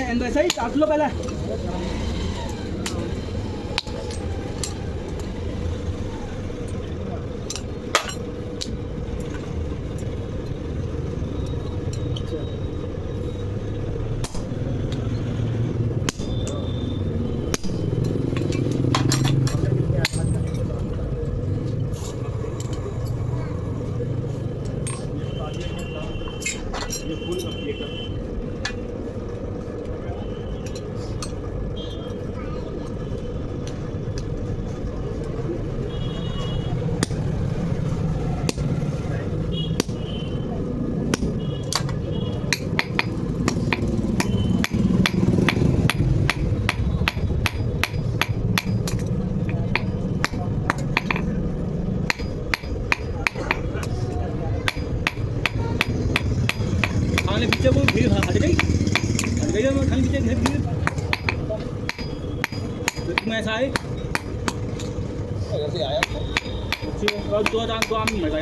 अंदर सही काट लो पहले। खाने पीछे वो भीड़ हट गई ना खाने पीछे भीड़ तुम ऐसा है से आया और दो आम नहीं लगा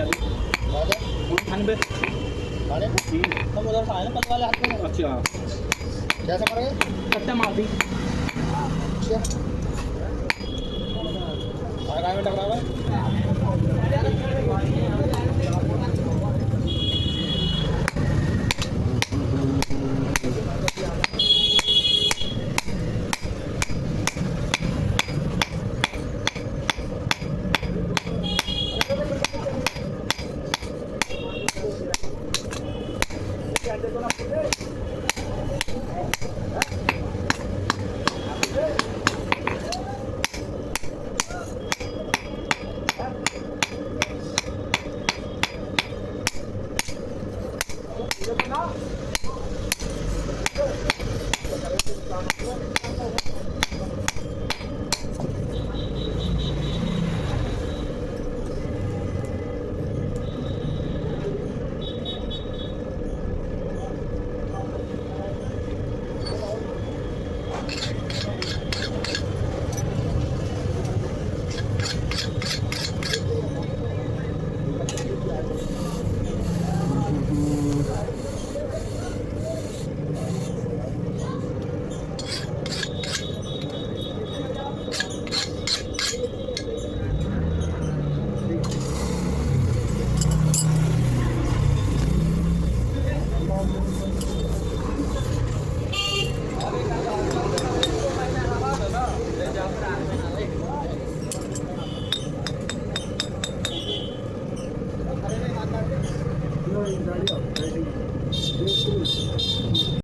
खाने पे खाने हम उधर से आए ना कल वाले हाथ में। अच्छा कैसे मर गए? कट्टा मार दी अच्छा आगे में टकरा गए।